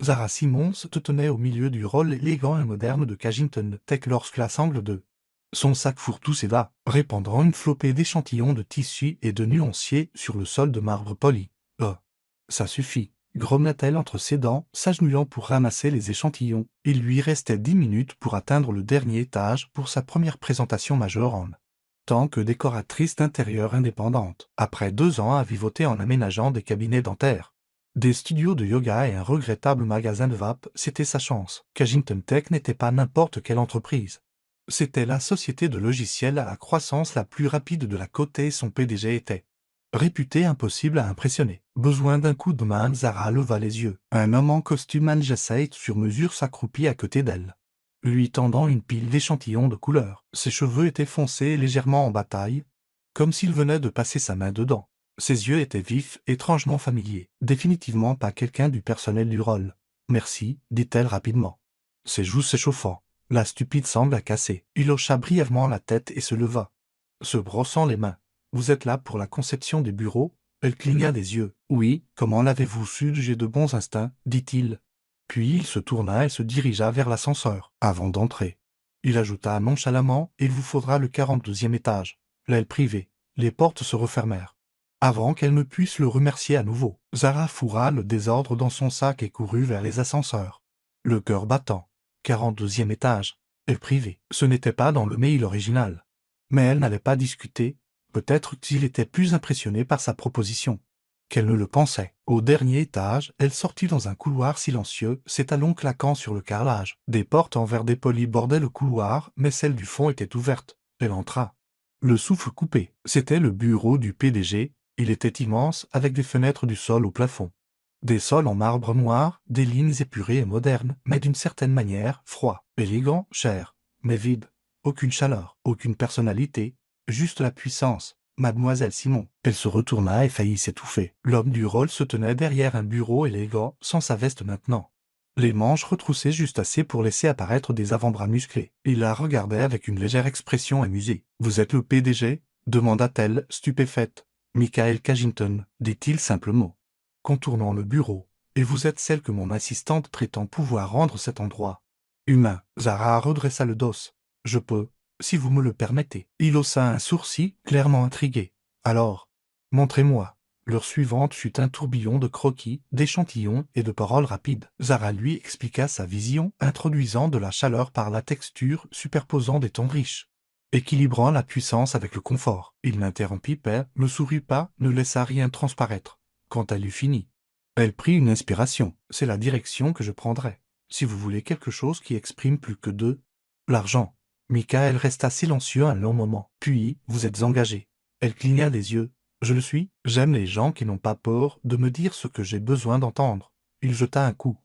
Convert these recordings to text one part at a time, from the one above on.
Zara Simmons se tenait au milieu du rôle élégant et moderne de Kensington Tech lorsque la sangle de son sac fourre-tout s'éva, répandant une flopée d'échantillons de tissu et de nuanciers sur le sol de marbre poli. « Oh, ça suffit !» grommela-t-elle entre ses dents, s'agenouillant pour ramasser les échantillons. Il lui restait 10 minutes pour atteindre le dernier étage pour sa première présentation majeure en tant que décoratrice d'intérieur indépendante, après 2 ans à vivoter en aménageant des cabinets dentaires, des studios de yoga et un regrettable magasin de vape, c'était sa chance. Kensington Tech n'était pas n'importe quelle entreprise. C'était la société de logiciels à la croissance la plus rapide de la côte et son PDG était réputé impossible à impressionner. Besoin d'un coup de main, Zara leva les yeux. Un homme en costume Andesite sur mesure s'accroupit à côté d'elle, lui tendant une pile d'échantillons de couleurs. Ses cheveux étaient foncés et légèrement en bataille, comme s'il venait de passer sa main dedans. Ses yeux étaient vifs, étrangement familiers. Définitivement pas quelqu'un du personnel du rôle. « Merci », dit-elle rapidement, ses joues s'échauffant. La stupide sangle a cassé. Il hocha brièvement la tête et se leva, se brossant les mains. « Vous êtes là pour la conception des bureaux ?» Elle cligna des yeux. « Oui, comment l'avez-vous su? J'ai de bons instincts, dit-il. » Puis il se tourna et se dirigea vers l'ascenseur. Avant d'entrer, il ajouta nonchalamment « Il vous faudra le 42e étage. » L'aile privée. Les portes se refermèrent avant qu'elle ne puisse le remercier à nouveau. Zara fourra le désordre dans son sac et courut vers les ascenseurs, le cœur battant. 42e étage. Et privé. Ce n'était pas dans le mail original. Mais elle n'allait pas discuter. Peut-être qu'il était plus impressionné par sa proposition qu'elle ne le pensait. Au dernier étage, elle sortit dans un couloir silencieux, ses talons claquant sur le carrelage. Des portes en verre dépoli bordaient le couloir, mais celle du fond était ouverte. Elle entra, le souffle coupé. C'était le bureau du PDG. Il était immense, avec des fenêtres du sol au plafond. Des sols en marbre noir, des lignes épurées et modernes, mais d'une certaine manière, froid, élégant, cher, mais vide. Aucune chaleur, aucune personnalité, juste la puissance. Mademoiselle Simon. Elle se retourna et faillit s'étouffer. L'homme du rôle se tenait derrière un bureau élégant, sans sa veste maintenant, les manches retroussées juste assez pour laisser apparaître des avant-bras musclés. Il la regardait avec une légère expression amusée. « Vous êtes le PDG ?» demanda-t-elle, stupéfaite. « Michael Kensington, dit-il simplement, contournant le bureau. Et vous êtes celle que mon assistante prétend pouvoir rendre cet endroit humain. » Zara redressa le dos. « Je peux, si vous me le permettez. » Il haussa un sourcil, clairement intrigué. « Alors, montrez-moi. » L'heure suivante fut un tourbillon de croquis, d'échantillons et de paroles rapides. Zara lui expliqua sa vision, introduisant de la chaleur par la texture, superposant des tons riches, équilibrant la puissance avec le confort. Il n'interrompit pas, ne sourit pas, ne laissa rien transparaître. Quand elle eut fini, elle prit une inspiration. « C'est la direction que je prendrai. Si vous voulez quelque chose qui exprime plus que l'argent. » Michael resta silencieux un long moment. Puis, « Vous êtes engagé. » Elle cligna des yeux. « Je le suis. J'aime les gens qui n'ont pas peur de me dire ce que j'ai besoin d'entendre. » Il jeta un coup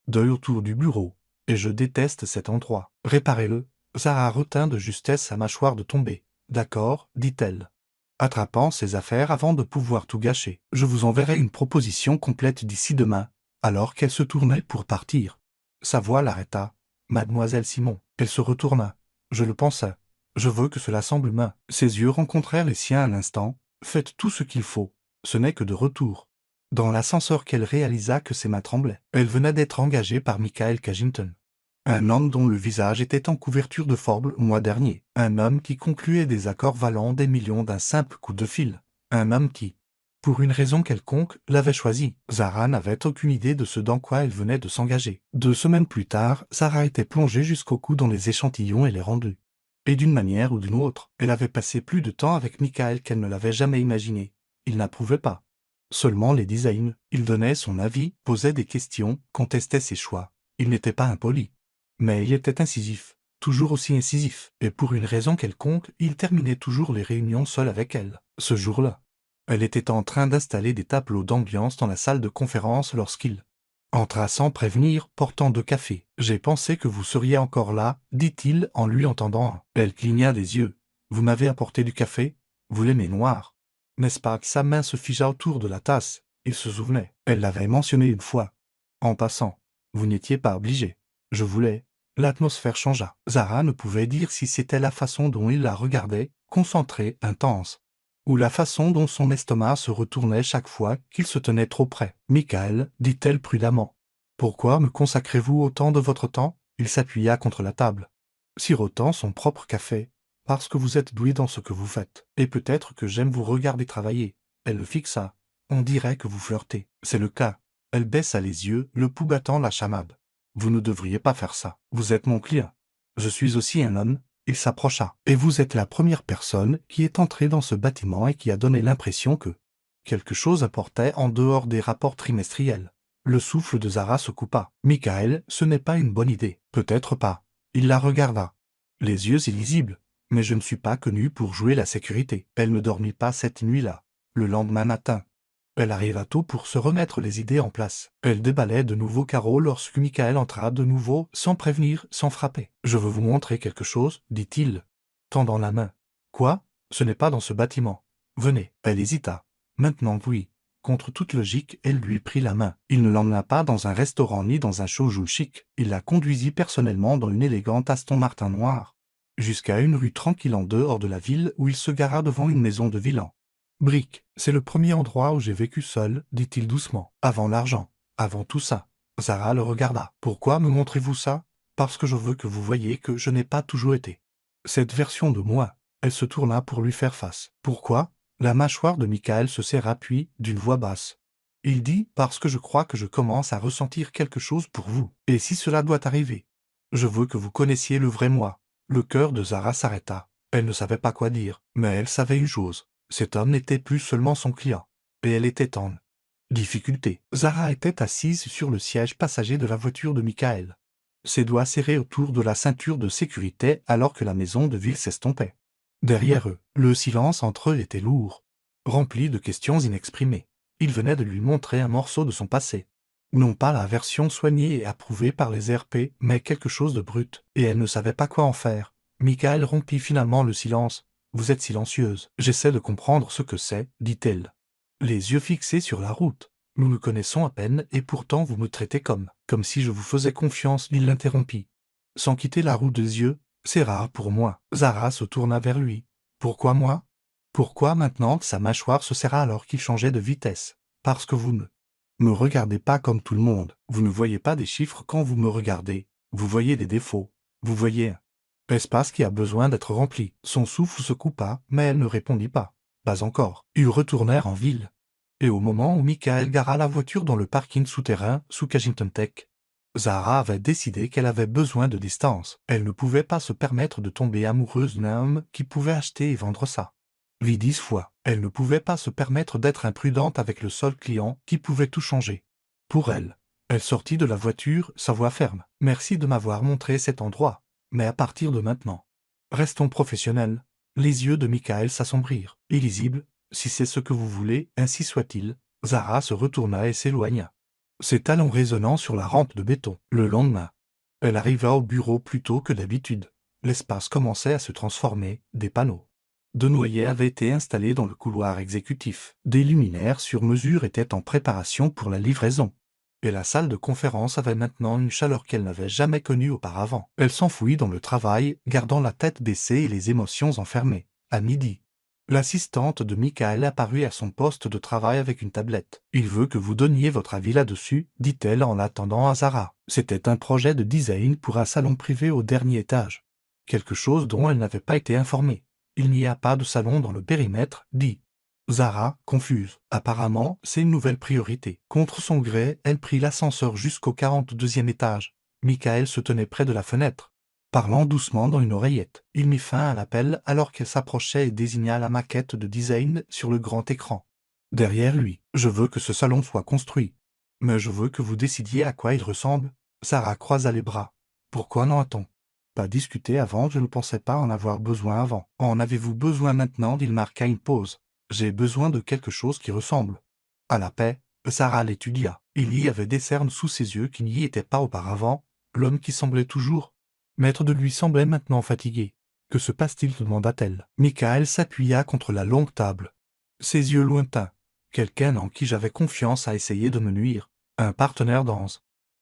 d'œil autour du bureau. « Et je déteste cet endroit. Réparez-le. » Zara retint de justesse sa mâchoire de tomber. « D'accord, dit-elle, attrapant ses affaires avant de pouvoir tout gâcher. « Je vous enverrai une proposition complète d'ici demain. » Alors qu'elle se tournait pour partir, sa voix l'arrêta. « Mademoiselle Simon. » Elle se retourna. « Je le pensais. Je veux que cela semble humain. » Ses yeux rencontrèrent les siens à l'instant. « Faites tout ce qu'il faut. Ce n'est que de retour. » Dans l'ascenseur qu'elle réalisa que ses mains tremblaient. Elle venait d'être engagée par Michael Kensington, un homme dont le visage était en couverture de Forbes le mois dernier. Un homme qui concluait des accords valant des millions d'un simple coup de fil. Un homme qui, pour une raison quelconque, l'avait choisi. Zara n'avait aucune idée de ce dans quoi elle venait de s'engager. 2 semaines plus tard, Zara était plongée jusqu'au cou dans les échantillons et les rendus. Et d'une manière ou d'une autre, elle avait passé plus de temps avec Michael qu'elle ne l'avait jamais imaginé. Il n'approuvait pas seulement les designs. Il donnait son avis, posait des questions, contestait ses choix. Il n'était pas impoli, mais il était incisif, toujours aussi incisif. Et pour une raison quelconque, il terminait toujours les réunions seul avec elle. Ce jour-là, elle était en train d'installer des tableaux d'ambiance dans la salle de conférence lorsqu'il entra sans prévenir, portant 2 cafés. « J'ai pensé que vous seriez encore là, dit-il en lui entendant. Elle cligna des yeux. « Vous m'avez apporté du café? Vous l'aimez noir, n'est-ce pas ?» Sa main se figea autour de la tasse. Il se souvenait. Elle l'avait mentionné une fois. En passant. Vous n'étiez pas obligé. Je voulais. L'atmosphère changea. Zara ne pouvait dire si c'était la façon dont il la regardait, concentrée, intense, ou la façon dont son estomac se retournait chaque fois qu'il se tenait trop près. « Michael, dit-elle prudemment, Pourquoi me consacrez-vous autant de votre temps? Il s'appuya contre la table, sirotant son propre café. Parce que vous êtes doué dans ce que vous faites. Et peut-être que j'aime vous regarder travailler. Elle le fixa. On dirait que vous flirtez. C'est le cas. Elle baissa les yeux, le pouls battant la chamade. Vous ne devriez pas faire ça. Vous êtes mon client. Je suis aussi un homme. Il s'approcha. Et vous êtes la première personne qui est entrée dans ce bâtiment et qui a donné l'impression que quelque chose apportait en dehors des rapports trimestriels. Le souffle de Zara se coupa. Michael, ce n'est pas une bonne idée. Peut-être pas. Il la regarda. Les yeux illisibles. Mais je ne suis pas connu pour jouer la sécurité. Elle ne dormit pas cette nuit-là. Le lendemain matin, elle arriva tôt pour se remettre les idées en place. Elle déballait de nouveaux carreaux lorsque Michael entra de nouveau, sans prévenir, sans frapper. « Je veux vous montrer quelque chose, dit-il, tendant la main. « Quoi? Ce n'est pas dans ce bâtiment. Venez. » Elle hésita. Maintenant oui. Contre toute logique, elle lui prit la main. Il ne l'emmena pas dans un restaurant ni dans un showroom chic. Il la conduisit personnellement dans une élégante Aston Martin noire, jusqu'à une rue tranquille en dehors de la ville où il se gara devant une maison de Villan. « Brick, c'est le premier endroit où j'ai vécu seul, dit-il doucement. Avant l'argent. Avant tout ça. » Zara le regarda. « Pourquoi me montrez-vous ça? Parce que je veux que vous voyiez que je n'ai pas toujours été cette version de moi. » Elle se tourna pour lui faire face. « Pourquoi ?» La mâchoire de Michael se serra puis, d'une voix basse. Il dit « Parce que je crois que je commence à ressentir quelque chose pour vous. Et si cela doit arriver, je veux que vous connaissiez le vrai moi. » Le cœur de Zara s'arrêta. Elle ne savait pas quoi dire, mais elle savait une chose. Cet homme n'était plus seulement son client, et elle était en difficulté. Zara était assise sur le siège passager de la voiture de Michael, ses doigts serrés autour de la ceinture de sécurité alors que la maison de ville s'estompait. Derrière eux, le silence entre eux était lourd, rempli de questions inexprimées. Il venait de lui montrer un morceau de son passé. Non pas la version soignée et approuvée par les RP, mais quelque chose de brut, et elle ne savait pas quoi en faire. Michael rompit finalement le silence. « Vous êtes silencieuse. J'essaie de comprendre ce que c'est, dit-elle, les yeux fixés sur la route. Nous nous connaissons à peine et pourtant vous me traitez comme si je vous faisais confiance. » Il l'interrompit, sans quitter la route des yeux. « C'est rare pour moi. » Zara se tourna vers lui. « Pourquoi moi? » Pourquoi maintenant? Sa mâchoire se serra alors qu'il changeait de vitesse. « Parce que vous ne me regardez pas comme tout le monde. Vous ne voyez pas des chiffres quand vous me regardez. Vous voyez des défauts. Vous voyez un espace qui a besoin d'être rempli. » Son souffle se coupa, mais elle ne répondit pas. Pas encore. Ils retournèrent en ville. Et au moment où Michael gara la voiture dans le parking souterrain, sous Kensington Tech, Zara avait décidé qu'elle avait besoin de distance. Elle ne pouvait pas se permettre de tomber amoureuse d'un homme qui pouvait acheter et vendre ça vie 10 fois. Elle ne pouvait pas se permettre d'être imprudente avec le seul client qui pouvait tout changer. Pour elle, elle sortit de la voiture, sa voix ferme. « Merci de m'avoir montré cet endroit. Mais à partir de maintenant, restons professionnels. » Les yeux de Michael s'assombrirent. Illisible, « Si c'est ce que vous voulez, ainsi soit-il. » Zara se retourna et s'éloigna, ses talons résonnant sur la rampe de béton. Le lendemain, elle arriva au bureau plus tôt que d'habitude. L'espace commençait à se transformer. Des panneaux de noyer avaient été installés dans le couloir exécutif. Des luminaires sur mesure étaient en préparation pour la livraison. Et la salle de conférence avait maintenant une chaleur qu'elle n'avait jamais connue auparavant. Elle s'enfouit dans le travail, gardant la tête baissée et les émotions enfermées. À midi, l'assistante de Michael apparut à son poste de travail avec une tablette. « Il veut que vous donniez votre avis là-dessus, » dit-elle en l'attendant à Zara. C'était un projet de design pour un salon privé au dernier étage. Quelque chose dont elle n'avait pas été informée. « Il n'y a pas de salon dans le périmètre, » dit Zara, confuse. Apparemment, c'est une nouvelle priorité. Contre son gré, elle prit l'ascenseur jusqu'au 42e étage. Michael se tenait près de la fenêtre, parlant doucement dans une oreillette. Il mit fin à l'appel alors qu'elle s'approchait et désigna la maquette de design sur le grand écran derrière lui. « Je veux que ce salon soit construit. Mais je veux que vous décidiez à quoi il ressemble. » Zara croisa les bras. « Pourquoi n'en a-t-on pas discuté avant? Je ne pensais pas en avoir besoin avant. »« En avez-vous besoin maintenant ?» Il marqua une pause. « J'ai besoin de quelque chose qui ressemble à la paix. » Zara l'étudia. Il y avait des cernes sous ses yeux qui n'y étaient pas auparavant. L'homme qui semblait toujours maître de lui semblait maintenant fatigué. « Que se passe-t-il » demanda-t-elle. Michael s'appuya contre la longue table. Ses yeux lointains. « Quelqu'un en qui j'avais confiance a essayé de me nuire. Un partenaire dans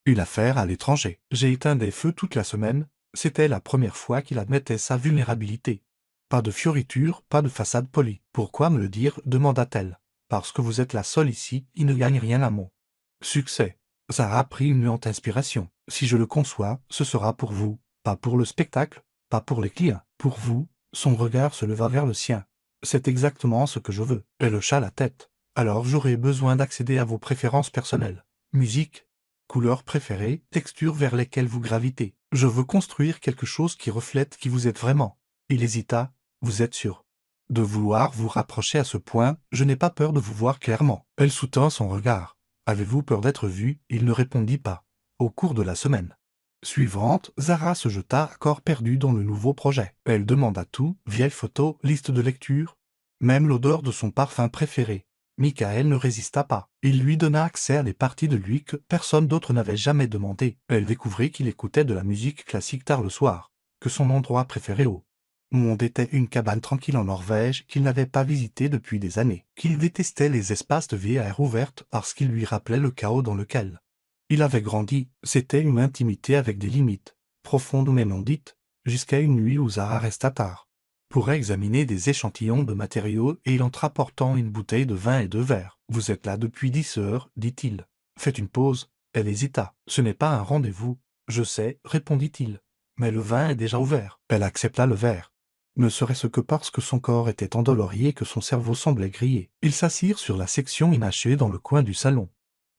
une affaire à l'étranger. J'ai éteint des feux toute la semaine. » C'était la première fois qu'il admettait sa vulnérabilité. Pas de fioriture, pas de façade polie. « Pourquoi me le dire ?» demanda-t-elle. « Parce que vous êtes la seule ici, il ne gagne rien à mon succès. » Zara prit une nuante inspiration. Si je le conçois, ce sera pour vous, pas pour le spectacle, pas pour les clients. Pour vous, son regard se leva vers le sien. C'est exactement ce que je veux. Elle hocha la tête. Alors j'aurai besoin d'accéder à vos préférences personnelles. Musique, couleurs préférées, textures vers lesquelles vous gravitez. Je veux construire quelque chose qui reflète qui vous êtes vraiment. Il hésita. Vous êtes sûr de vouloir vous rapprocher à ce point? Je n'ai pas peur de vous voir clairement. Elle soutint son regard. Avez-vous peur d'être vu? Il ne répondit pas. Au cours de la semaine suivante, Zara se jeta à corps perdu dans le nouveau projet. Elle demanda tout, vieilles photos, liste de lecture, même l'odeur de son parfum préféré. Michael ne résista pas. Il lui donna accès à des parties de lui que personne d'autre n'avait jamais demandé. Elle découvrit qu'il écoutait de la musique classique tard le soir, que son endroit préféré au monde était une cabane tranquille en Norvège qu'il n'avait pas visitée depuis des années, qu'il détestait les espaces de vie à air ouverte parce qu'ils lui rappelaient le chaos dans lequel il avait grandi. C'était une intimité avec des limites, profondes mais non dites, jusqu'à une nuit où Zara resta tard pour examiner des échantillons de matériaux et il entra portant une bouteille de vin et 2 verres. « Vous êtes là depuis 10 heures, dit-il. Faites une pause. » Elle hésita. « Ce n'est pas un rendez-vous. »« Je sais, répondit-il. Mais le vin est déjà ouvert. » Elle accepta le verre. Ne serait-ce que parce que son corps était endolori et que son cerveau semblait griller. Ils s'assirent sur la section inachevée dans le coin du salon.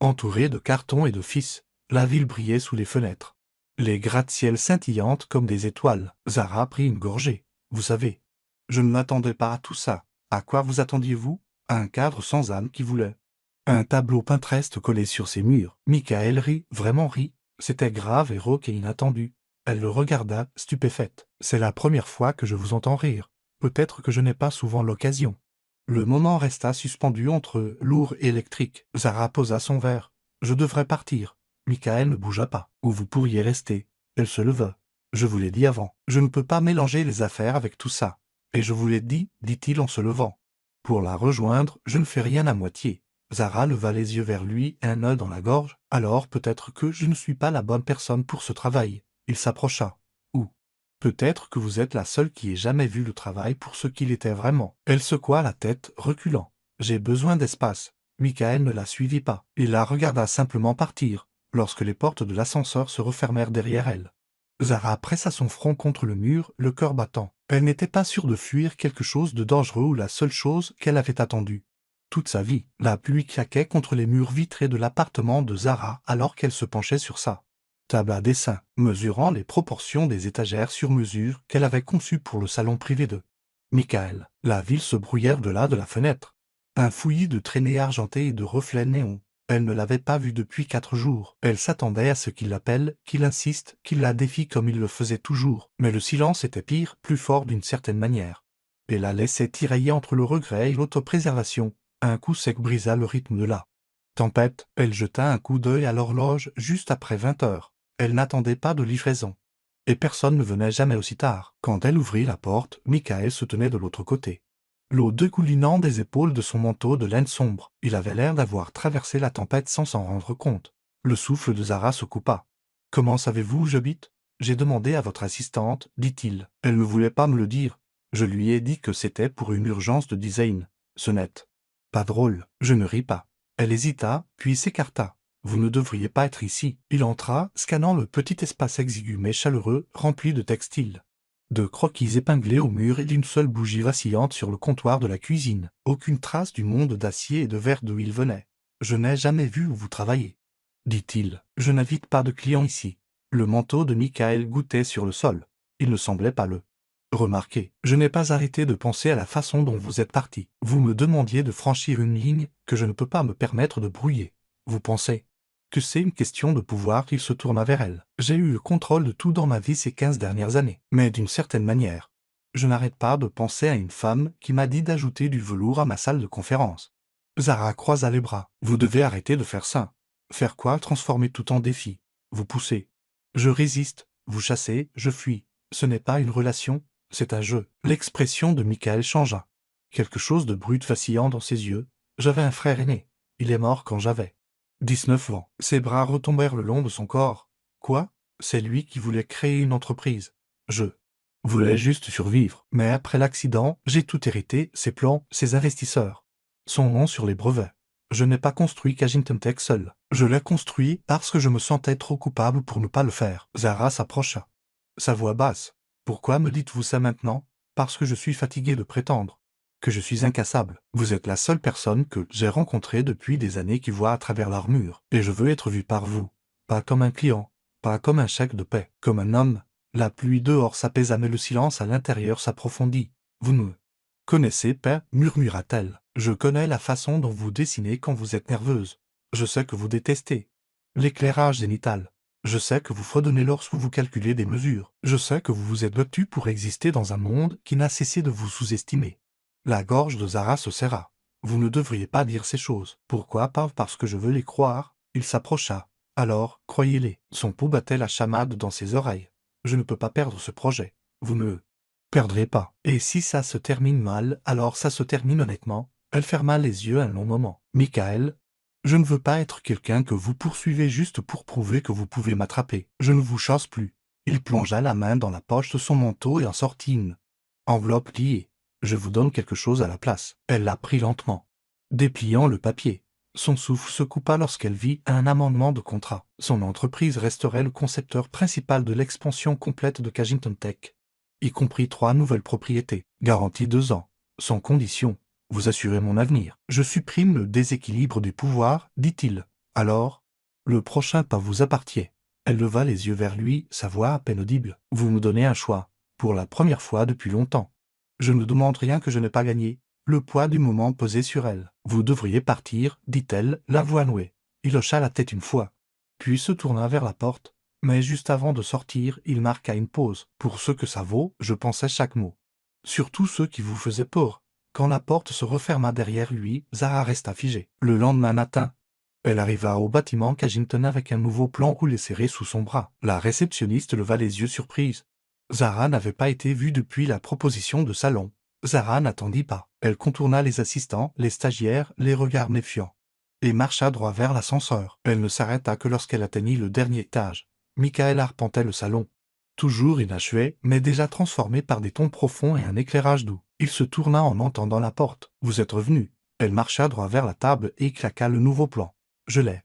Entourés de cartons et d'offices, la ville brillait sous les fenêtres. Les gratte-ciels scintillantes comme des étoiles. Zara prit une gorgée. Vous savez, je ne m'attendais pas à tout ça. À quoi vous attendiez-vous? À un cadre sans âme qui voulait un tableau Pinterest collé sur ses murs. Michael rit, vraiment rit. C'était grave et rauque et inattendu. Elle le regarda, stupéfaite. C'est la première fois que je vous entends rire. Peut-être que je n'ai pas souvent l'occasion. Le moment resta suspendu entre lourd et électrique. Zara posa son verre. Je devrais partir. Michael ne bougea pas. Ou vous pourriez rester. Elle se leva. Je vous l'ai dit avant. Je ne peux pas mélanger les affaires avec tout ça. Et je vous l'ai dit, dit-il en se levant. Pour la rejoindre, je ne fais rien à moitié. Zara leva les yeux vers lui, un nœud dans la gorge. Alors peut-être que je ne suis pas la bonne personne pour ce travail. Il s'approcha. Ou peut-être que vous êtes la seule qui ait jamais vu le travail pour ce qu'il était vraiment. Elle secoua la tête, reculant. J'ai besoin d'espace. Michael ne la suivit pas. Il la regarda simplement partir, lorsque les portes de l'ascenseur se refermèrent derrière elle. Zara pressa son front contre le mur, le cœur battant. Elle n'était pas sûre de fuir quelque chose de dangereux ou la seule chose qu'elle avait attendue. Toute sa vie, la pluie claquait contre les murs vitrés de l'appartement de Zara alors qu'elle se penchait sur sa table à dessin, mesurant les proportions des étagères sur mesure qu'elle avait conçues pour le salon privé de Michael. La ville se brouillait au-delà de la fenêtre. Un fouillis de traînées argentées et de reflets néons. Elle ne l'avait pas vu depuis 4 jours. Elle s'attendait à ce qu'il l'appelle, qu'il insiste, qu'il la défie comme il le faisait toujours. Mais le silence était pire, plus fort d'une certaine manière. Et la laissait tirailler entre le regret et l'autopréservation. Un coup sec brisa le rythme de la tempête. Elle jeta un coup d'œil à l'horloge juste après 20 heures. Elle n'attendait pas de livraison. Et personne ne venait jamais aussi tard. Quand elle ouvrit la porte, Michael se tenait de l'autre côté, l'eau dégoulinant des épaules de son manteau de laine sombre. Il avait l'air d'avoir traversé la tempête sans s'en rendre compte. Le souffle de Zara se coupa. « Comment savez-vous où j'habite? J'ai demandé à votre assistante, dit-il. Elle ne voulait pas me le dire. Je lui ai dit que c'était pour une urgence de design. Ce n'est pas drôle. » Je ne ris pas. Elle hésita, puis s'écarta. « Vous ne devriez pas être ici. » Il entra, scannant le petit espace exigu mais chaleureux, rempli de textiles, de croquis épinglés au mur et d'une seule bougie vacillante sur le comptoir de la cuisine. Aucune trace du monde d'acier et de verre d'où il venait. « Je n'ai jamais vu où vous travaillez, dit-il. Je n'invite pas de clients ici. » Le manteau de Michael goûtait sur le sol. Il ne semblait pas le remarquer. « Je n'ai pas arrêté de penser à la façon dont vous êtes parti. Vous me demandiez de franchir une ligne que je ne peux pas me permettre de brouiller. Vous pensez que c'est une question de pouvoir? » Il se tourna vers elle. « J'ai eu le contrôle de tout dans ma vie ces 15 dernières années. Mais d'une certaine manière, je n'arrête pas de penser à une femme qui m'a dit d'ajouter du velours à ma salle de conférence. » Zara croisa les bras. « Vous devez arrêter de faire ça. » « Faire quoi? Transformer tout en défi. Vous poussez. Je résiste, vous chassez, je fuis. Ce n'est pas une relation, c'est un jeu. » L'expression de Michael changea. Quelque chose de brut vacillant dans ses yeux. « J'avais un frère aîné. Il est mort quand j'avais 19 ans. » Ses bras retombèrent le long de son corps. « Quoi? C'est lui qui voulait créer une entreprise. Je voulais juste survivre. Mais après l'accident, j'ai tout hérité, ses plans, ses investisseurs. Son nom sur les brevets. Je n'ai pas construit Kagington Tech seul. Je l'ai construit parce que je me sentais trop coupable pour ne pas le faire. Zara s'approcha. Sa voix basse. Pourquoi me dites-vous ça maintenant? Parce que je suis fatigué de prétendre que je suis incassable. Vous êtes la seule personne que j'ai rencontrée depuis des années qui voit à travers l'armure, et je veux être vu par vous. Pas comme un client, pas comme un chèque de paie, comme un homme. La pluie dehors s'apaisa mais le silence à l'intérieur s'approfondit. Vous me connaissez, paix, murmura-t-elle. Je connais la façon dont vous dessinez quand vous êtes nerveuse. Je sais que vous détestez l'éclairage zénital. Je sais que vous fredonnez lorsque vous calculez des mesures. Je sais que vous vous êtes battu pour exister dans un monde qui n'a cessé de vous sous-estimer. La gorge de Zara se serra. Vous ne devriez pas dire ces choses. Pourquoi pas? Parce que je veux les croire. Il s'approcha. Alors, croyez-les. Son pouls battait la chamade dans ses oreilles. Je ne peux pas perdre ce projet. Vous ne perdrez pas. Et si ça se termine mal, alors ça se termine honnêtement. Elle ferma les yeux un long moment. Michael, je ne veux pas être quelqu'un que vous poursuivez juste pour prouver que vous pouvez m'attraper. Je ne vous chasse plus. Il plongea la main dans la poche de son manteau et en sortit une enveloppe liée. Je vous donne quelque chose à la place. Elle la prit lentement, dépliant le papier. Son souffle se coupa lorsqu'elle vit un amendement de contrat. Son entreprise resterait le concepteur principal de l'expansion complète de Kagington Tech, y compris 3 nouvelles propriétés, garantie 2 ans, sans condition. Vous assurez mon avenir. Je supprime le déséquilibre des pouvoirs, dit-il. Alors, le prochain pas vous appartient. Elle leva les yeux vers lui, sa voix à peine audible. Vous me donnez un choix, pour la première fois depuis longtemps. Je ne demande rien que je n'ai pas gagné. Le poids du moment pesait sur elle. Vous devriez partir, dit-elle, la voix nouée. Il hocha la tête une fois, puis se tourna vers la porte. Mais juste avant de sortir, il marqua une pause. Pour ce que ça vaut, je pensais chaque mot. Surtout ceux qui vous faisaient peur. Quand la porte se referma derrière lui, Zara resta figée. Le lendemain matin, elle arriva au bâtiment Kagington avec un nouveau plan roulé serré sous son bras. La réceptionniste leva les yeux surprise. Zara n'avait pas été vue depuis la proposition de salon. Zara n'attendit pas. Elle contourna les assistants, les stagiaires, les regards méfiants, et marcha droit vers l'ascenseur. Elle ne s'arrêta que lorsqu'elle atteignit le dernier étage. Michael arpentait le salon, toujours inachevé, mais déjà transformé par des tons profonds et un éclairage doux. Il se tourna en entendant la porte. « Vous êtes revenu ?» Elle marcha droit vers la table et claqua le nouveau plan. « Je l'ai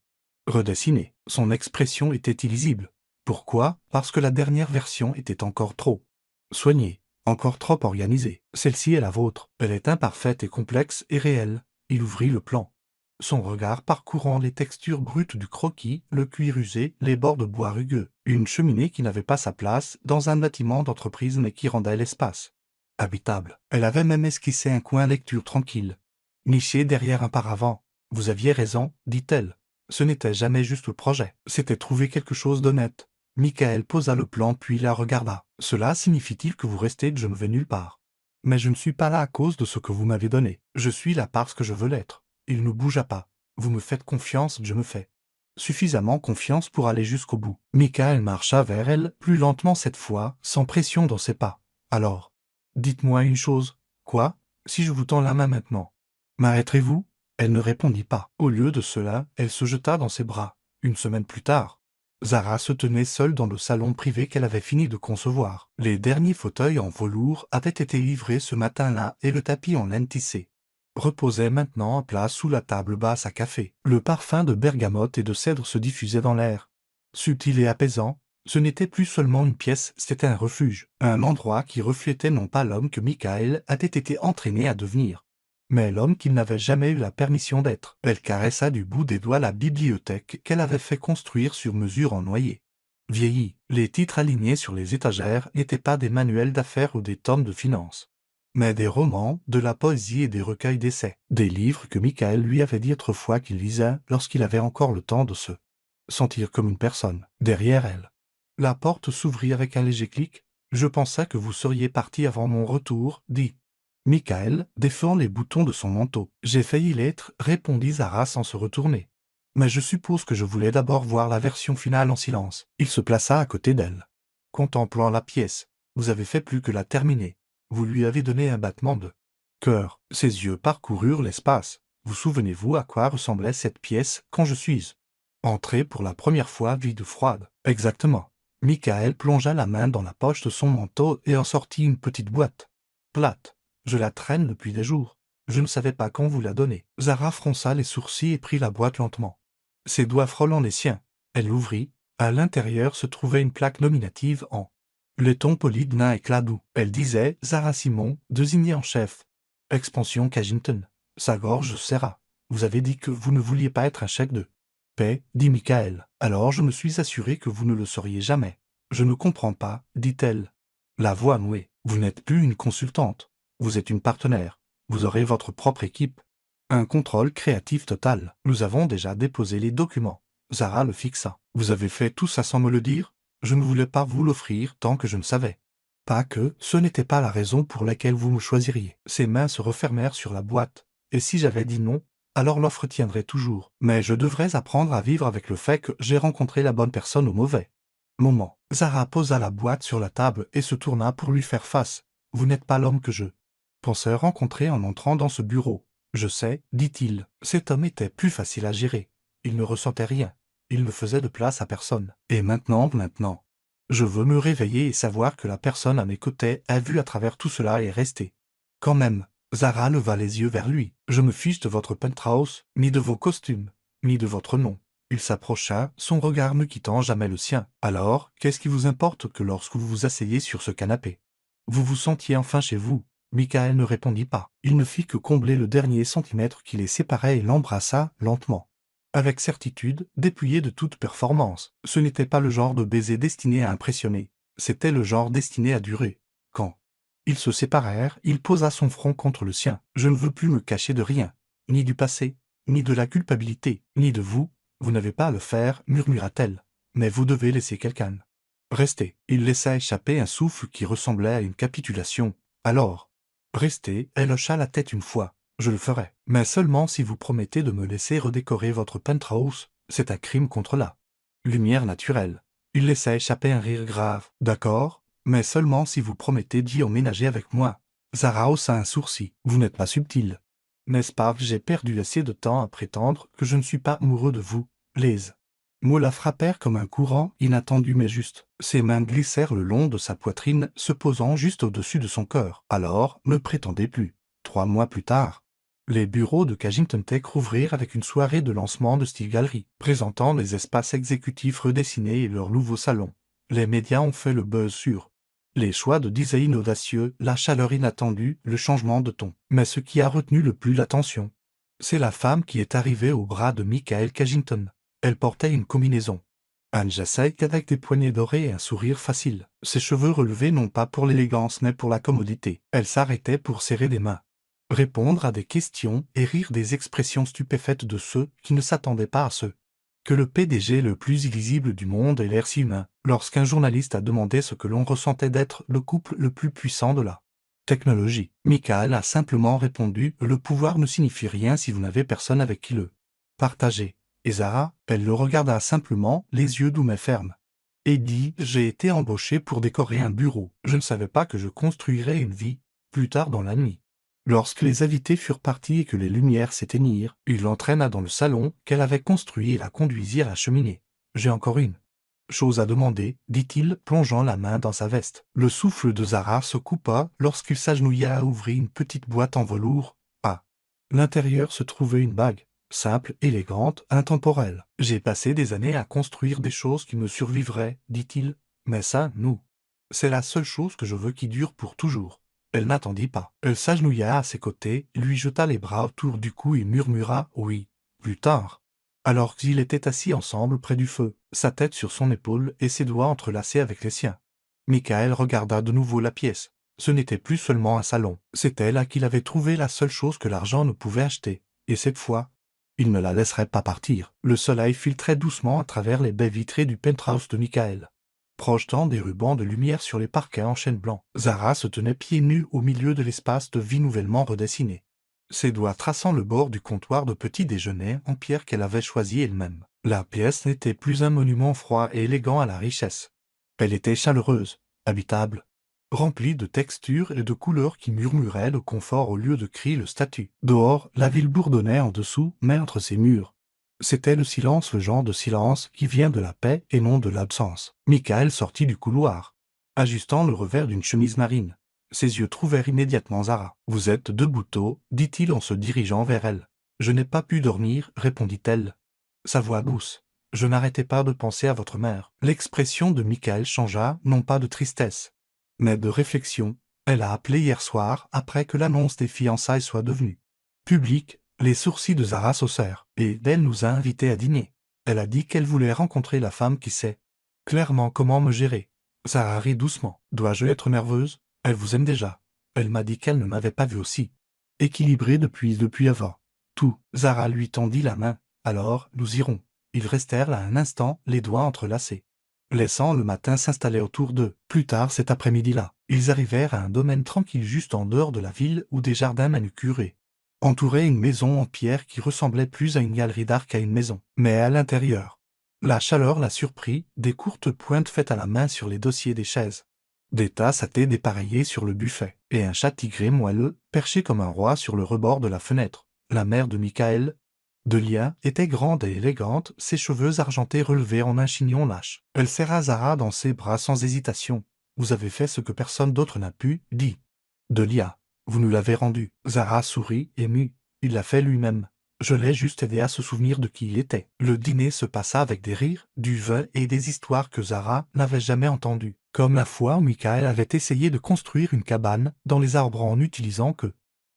redessiné. » Son expression était illisible. Pourquoi? Parce que la dernière version était encore trop soignée, encore trop organisée. Celle-ci est la vôtre. Elle est imparfaite et complexe et réelle. Il ouvrit le plan, son regard parcourant les textures brutes du croquis, le cuir usé, les bords de bois rugueux. Une cheminée qui n'avait pas sa place dans un bâtiment d'entreprise mais qui rendait l'espace habitable. Elle avait même esquissé un coin lecture tranquille, niché derrière un paravent. Vous aviez raison, dit-elle. Ce n'était jamais juste le projet, c'était trouver quelque chose d'honnête. Michael posa le plan puis la regarda. Cela signifie-t-il que vous restez je ne vais nulle part? Mais je ne suis pas là à cause de ce que vous m'avez donné. Je suis là parce que je veux l'être. Il ne bougea pas. Vous me faites confiance, je me fais suffisamment confiance pour aller jusqu'au bout. Michael marcha vers elle, plus lentement cette fois, sans pression dans ses pas. Alors, dites-moi une chose. Quoi? Si je vous tends la main maintenant, m'arrêterez-vous? Elle ne répondit pas. Au lieu de cela, elle se jeta dans ses bras. Une semaine plus tard, Zara se tenait seule dans le salon privé qu'elle avait fini de concevoir. Les derniers fauteuils en velours avaient été livrés ce matin-là et le tapis en laine tissée reposait maintenant à plat sous la table basse à café. Le parfum de bergamote et de cèdre se diffusait dans l'air. Subtil et apaisant, ce n'était plus seulement une pièce, c'était un refuge, un endroit qui reflétait non pas l'homme que Michael avait été entraîné à devenir, mais l'homme qu'il n'avait jamais eu la permission d'être. Elle caressa du bout des doigts la bibliothèque qu'elle avait fait construire sur mesure en noyer. Vieillis, les titres alignés sur les étagères n'étaient pas des manuels d'affaires ou des tomes de finances, mais des romans, de la poésie et des recueils d'essais, des livres que Michael lui avait dit autrefois qu'il lisait lorsqu'il avait encore le temps de se sentir comme une personne. Derrière elle, la porte s'ouvrit avec un léger clic. « Je pensais que vous seriez parti avant mon retour, dit Michael, défant les boutons de son manteau. « J'ai failli l'être, répondit Zara sans se retourner. Mais je suppose que je voulais d'abord voir la version finale en silence. » Il se plaça à côté d'elle, contemplant la pièce. « Vous avez fait plus que la terminer. Vous lui avez donné un battement de cœur. » Ses yeux parcoururent l'espace. « Vous souvenez-vous à quoi ressemblait cette pièce quand je suis entré pour la première fois vide froide? » Exactement. Michael plongea la main dans la poche de son manteau et en sortit une petite boîte. Plate. Je la traîne depuis des jours. Je ne savais pas quand vous la donner. Zara fronça les sourcils et prit la boîte lentement. Ses doigts frôlant les siens. Elle l'ouvrit. À l'intérieur se trouvait une plaque nominative en laiton poli d'un éclat doux. Elle disait « Zara Simon, désigné en chef. Expansion Cagington. » Sa gorge serra. « Vous avez dit que vous ne vouliez pas être un chèque de paix, dit Michael. Alors je me suis assuré que vous ne le seriez jamais. Je ne comprends pas, dit-elle. La voix nouée. Vous n'êtes plus une consultante. Vous êtes une partenaire. Vous aurez votre propre équipe. Un contrôle créatif total. Nous avons déjà déposé les documents. Zara le fixa. Vous avez fait tout ça sans me le dire? Je ne voulais pas vous l'offrir tant que je ne savais pas que ce n'était pas la raison pour laquelle vous me choisiriez. Ses mains se refermèrent sur la boîte. Et si j'avais dit non, alors l'offre tiendrait toujours. Mais je devrais apprendre à vivre avec le fait que j'ai rencontré la bonne personne au mauvais moment. Zara posa la boîte sur la table et se tourna pour lui faire face. Vous n'êtes pas l'homme que je pensais rencontrer en entrant dans ce bureau. Je sais, dit-il. Cet homme était plus facile à gérer. Il ne ressentait rien. Il ne faisait de place à personne. Et maintenant. Je veux me réveiller et savoir que la personne à mes côtés a vu à travers tout cela et est restée. Quand même. Zara leva les yeux vers lui. Je me fiche de votre penthouse, ni de vos costumes, ni de votre nom. Il s'approcha, son regard ne quittant jamais le sien. Alors, qu'est-ce qui vous importe que lorsque vous vous asseyez sur ce canapé, vous vous sentiez enfin chez vous? Michael ne répondit pas. Il ne fit que combler le dernier centimètre qui les séparait et l'embrassa lentement. Avec certitude, dépouillé de toute performance. Ce n'était pas le genre de baiser destiné à impressionner. C'était le genre destiné à durer. Quand ils se séparèrent, il posa son front contre le sien. Je ne veux plus me cacher de rien. Ni du passé, ni de la culpabilité, ni de vous. Vous n'avez pas à le faire, murmura-t-elle. Mais vous devez laisser quelqu'un rester. Il laissa échapper un souffle qui ressemblait à une capitulation. Alors, restez, elle hocha la tête une fois. Je le ferai. Mais seulement si vous promettez de me laisser redécorer votre penthouse. C'est un crime contre la lumière naturelle. Il laissa échapper un rire grave. D'accord, mais seulement si vous promettez d'y emménager avec moi. Zara haussa un sourcil. Vous n'êtes pas subtil. N'est-ce pas que j'ai perdu assez de temps à prétendre que je ne suis pas amoureux de vous? Les mots la frappèrent comme un courant inattendu mais juste. Ses mains glissèrent le long de sa poitrine, se posant juste au-dessus de son cœur. Alors, ne prétendez plus. 3 mois plus tard, les bureaux de Cagington Tech rouvrirent avec une soirée de lancement de style galerie, présentant les espaces exécutifs redessinés et leur nouveau salon. Les médias ont fait le buzz sur les choix de design audacieux, la chaleur inattendue, le changement de ton. Mais ce qui a retenu le plus l'attention, c'est la femme qui est arrivée au bras de Michael Cagington. Elle portait une combinaison Anne Jassek avec des poignets dorés et un sourire facile. Ses cheveux relevés non pas pour l'élégance mais pour la commodité. Elle s'arrêtait pour serrer des mains, répondre à des questions et rire des expressions stupéfaites de ceux qui ne s'attendaient pas à ce que le PDG le plus illisible du monde ait l'air si humain. Lorsqu'un journaliste a demandé ce que l'on ressentait d'être le couple le plus puissant de la technologie, Michael a simplement répondu « Le pouvoir ne signifie rien si vous n'avez personne avec qui le partager ». Et Zara, elle le regarda simplement, les yeux doux mais fermes, et dit « J'ai été embauché pour décorer un bureau. Je ne savais pas que je construirais une vie. » Plus tard dans la nuit, lorsque les invités furent partis et que les lumières s'éteignirent, il l'entraîna dans le salon qu'elle avait construit et la conduisit à la cheminée. « J'ai encore une chose à demander, dit-il, plongeant la main dans sa veste. Le souffle de Zara se coupa lorsqu'il s'agenouilla à ouvrir une petite boîte en velours. À l'intérieur se trouvait une bague, simple, élégante, intemporelle. « J'ai passé des années à construire des choses qui me survivraient, dit-il, mais ça, nous. C'est la seule chose que je veux qui dure pour toujours. » Elle n'attendit pas. Elle s'agenouilla à ses côtés, lui jeta les bras autour du cou et murmura « Oui, plus tard. » Alors qu'ils étaient assis ensemble près du feu, sa tête sur son épaule et ses doigts entrelacés avec les siens. Michael regarda de nouveau la pièce. Ce n'était plus seulement un salon, c'était là qu'il avait trouvé la seule chose que l'argent ne pouvait acheter. Et cette fois, il ne la laisserait pas partir. Le soleil filtrait doucement à travers les baies vitrées du penthouse de Michael, projetant des rubans de lumière sur les parquets en chêne blanc. Zara se tenait pieds nus au milieu de l'espace de vie nouvellement redessiné, ses doigts traçant le bord du comptoir de petit déjeuner en pierre qu'elle avait choisi elle-même. La pièce n'était plus un monument froid et élégant à la richesse. Elle était chaleureuse, habitable, remplie de textures et de couleurs qui murmuraient le confort au lieu de crier le statut. Dehors, la ville bourdonnait en dessous, mais entre ses murs, c'était le silence, le genre de silence qui vient de la paix et non de l'absence. Michael sortit du couloir, ajustant le revers d'une chemise marine. Ses yeux trouvèrent immédiatement Zara. « Vous êtes debout tôt, dit-il en se dirigeant vers elle. « Je n'ai pas pu dormir, répondit-elle. sa voix douce. Je n'arrêtais pas de penser à votre mère. L'expression de Michael changea, non pas de tristesse, mais de réflexion. Elle a appelé hier soir, après que l'annonce des fiançailles soit devenue publique. Les sourcils de Zara s'haussèrent, et elle nous a invités à dîner. Elle a dit qu'elle voulait rencontrer la femme qui sait clairement comment me gérer. Zara rit doucement. Dois-je être nerveuse? Elle vous aime déjà. Elle m'a dit qu'elle ne m'avait pas vu aussi équilibrée depuis avant. Tout. Zara lui tendit la main. Alors, nous irons. Ils restèrent là un instant, les doigts entrelacés, laissant le matin s'installer autour d'eux. Plus tard cet après-midi-là, ils arrivèrent à un domaine tranquille juste en dehors de la ville où des jardins manucurés entouraient une maison en pierre qui ressemblait plus à une galerie d'art qu'à une maison. Mais à l'intérieur, la chaleur la surprit, des courtes pointes faites à la main sur les dossiers des chaises, des tasses à thé dépareillées sur le buffet, et un chat tigré moelleux, perché comme un roi sur le rebord de la fenêtre. La mère de Michael, Delia, était grande et élégante, ses cheveux argentés relevés en un chignon lâche. Elle serra Zara dans ses bras sans hésitation. « Vous avez fait ce que personne d'autre n'a pu, » dit Delia. « Vous nous l'avez rendu. » Zara sourit, émue. « Il l'a fait lui-même. Je l'ai juste aidé à se souvenir de qui il était. » Le dîner se passa avec des rires, du vin et des histoires que Zara n'avait jamais entendues. Comme la fois où Michael avait essayé de construire une cabane dans les arbres en n'utilisant que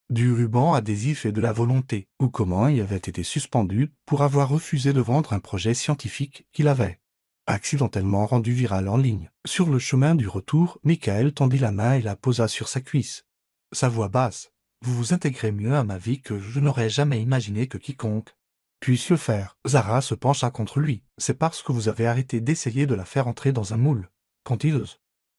du ruban adhésif et de la volonté, ou comment il avait été suspendu pour avoir refusé de vendre un projet scientifique qu'il avait accidentellement rendu viral en ligne. Sur le chemin du retour, Michael tendit la main et la posa sur sa cuisse. Sa voix basse. « Vous vous intégrez mieux à ma vie que je n'aurais jamais imaginé que quiconque puisse le faire. » Zara se pencha contre lui. « C'est parce que vous avez arrêté d'essayer de la faire entrer dans un moule. » Quand ils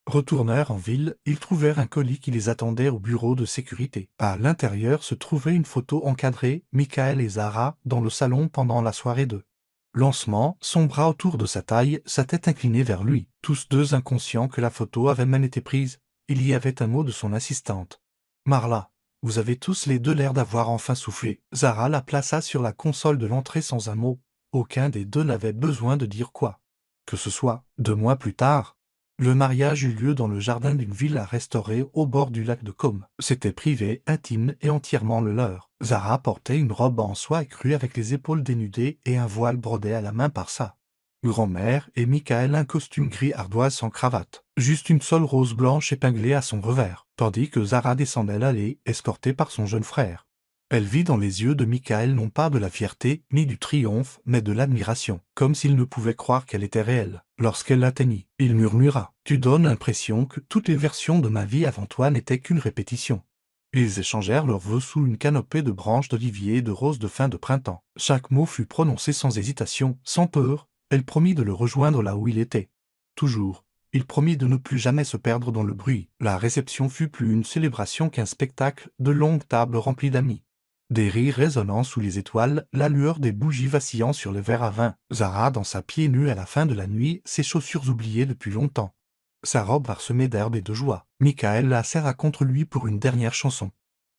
retournèrent en ville, ils trouvèrent un colis qui les attendait au bureau de sécurité. À l'intérieur se trouvait une photo encadrée, Michael et Zara, dans le salon pendant la soirée de lancement, son bras autour de sa taille, sa tête inclinée vers lui, tous deux inconscients que la photo avait même été prise. Il y avait un mot de son assistante. « Marla, vous avez tous les deux l'air d'avoir enfin soufflé. » Zara la plaça sur la console de l'entrée sans un mot. Aucun des deux n'avait besoin de dire quoi que ce soit. 2 mois plus tard, le mariage eut lieu dans le jardin d'une villa restaurée au bord du lac de Côme. C'était privé, intime et entièrement le leur. Zara portait une robe en soie écrue avec les épaules dénudées et un voile brodé à la main par sa grand-mère, et Michael un costume gris ardoise sans cravate. Juste une seule rose blanche épinglée à son revers, tandis que Zara descendait l'allée, escortée par son jeune frère. Elle vit dans les yeux de Michael non pas de la fierté, ni du triomphe, mais de l'admiration, comme s'il ne pouvait croire qu'elle était réelle. Lorsqu'elle l'atteignit, il murmura « Tu donnes l'impression que toutes les versions de ma vie avant toi n'étaient qu'une répétition. » Ils échangèrent leurs vœux sous une canopée de branches d'olivier et de roses de fin de printemps. Chaque mot fut prononcé sans hésitation, sans peur. Elle promit de le rejoindre là où il était. Toujours. Il promit de ne plus jamais se perdre dans le bruit. La réception fut plus une célébration qu'un spectacle, de longues tables remplies d'amis, des rires résonnant sous les étoiles, la lueur des bougies vacillant sur le verre à vin. Zara dansa pieds nus à la fin de la nuit, ses chaussures oubliées depuis longtemps, sa robe parsemée d'herbe et de joie. Michael la serra contre lui pour une dernière chanson,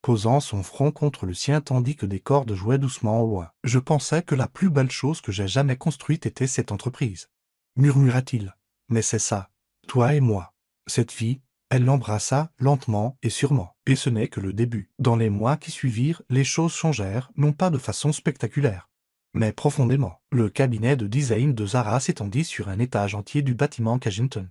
posant son front contre le sien tandis que des cordes jouaient doucement au loin. « Je pensais que la plus belle chose que j'ai jamais construite était cette entreprise, » murmura-t-il. « Mais c'est ça, toi et moi, cette vie. » Elle l'embrassa lentement et sûrement. Et ce n'est que le début. Dans les mois qui suivirent, les choses changèrent, non pas de façon spectaculaire, mais profondément. Le cabinet de design de Zara s'étendit sur un étage entier du bâtiment Kensington,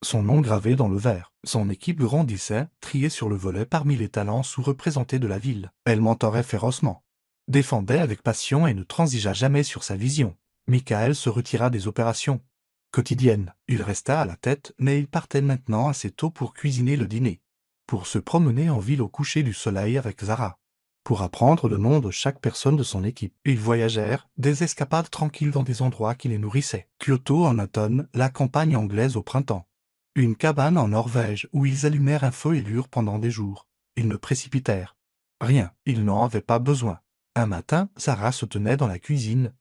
son nom gravé dans le verre. Son équipe grandissait, triée sur le volet parmi les talents sous-représentés de la ville. Elle mentorait férocement, défendait avec passion et ne transigea jamais sur sa vision. Michael se retira des opérations quotidienne. Il resta à la tête, mais il partait maintenant assez tôt pour cuisiner le dîner, pour se promener en ville au coucher du soleil avec Zara, pour apprendre le nom de chaque personne de son équipe. Ils voyagèrent, des escapades tranquilles dans des endroits qui les nourrissaient. Kyoto en automne, la campagne anglaise au printemps, une cabane en Norvège où ils allumèrent un feu et lurent pendant des jours. Ils ne précipitèrent rien, ils n'en avaient pas besoin. Un matin, Zara se tenait dans la cuisine,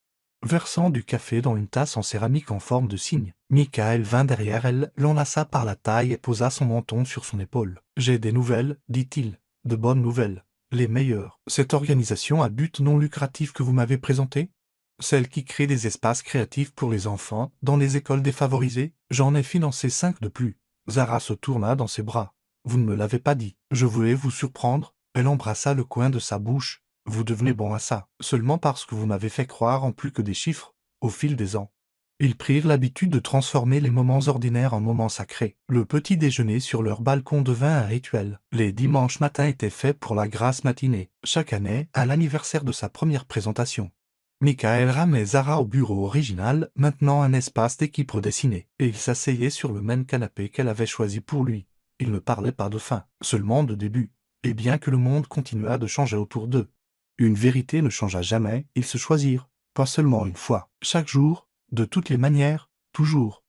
versant du café dans une tasse en céramique en forme de cygne. Michael vint derrière elle, l'enlaça par la taille et posa son menton sur son épaule. « J'ai des nouvelles, dit-il. De bonnes nouvelles. Les meilleures. Cette organisation à but non lucratif que vous m'avez présentée, celle qui crée des espaces créatifs pour les enfants dans les écoles défavorisées, j'en ai financé 5 de plus. » Zara se tourna dans ses bras. « Vous ne me l'avez pas dit. Je voulais vous surprendre. » Elle embrassa le coin de sa bouche. « Vous devenez bon à ça, seulement parce que vous m'avez fait croire en plus que des chiffres. » au fil des ans. Ils prirent l'habitude de transformer les moments ordinaires en moments sacrés. Le petit déjeuner sur leur balcon devint un rituel. Les dimanches matins étaient faits pour la grasse matinée. Chaque année, à l'anniversaire de sa première présentation, Michael ramenait Zara au bureau original, maintenant un espace d'équipe redessiné, et il s'asseyait sur le même canapé qu'elle avait choisi pour lui. Il ne parlait pas de fin, seulement de début. Et bien que le monde continuât de changer autour d'eux, une vérité ne changea jamais, ils se choisirent, pas seulement une fois, chaque jour, de toutes les manières, toujours.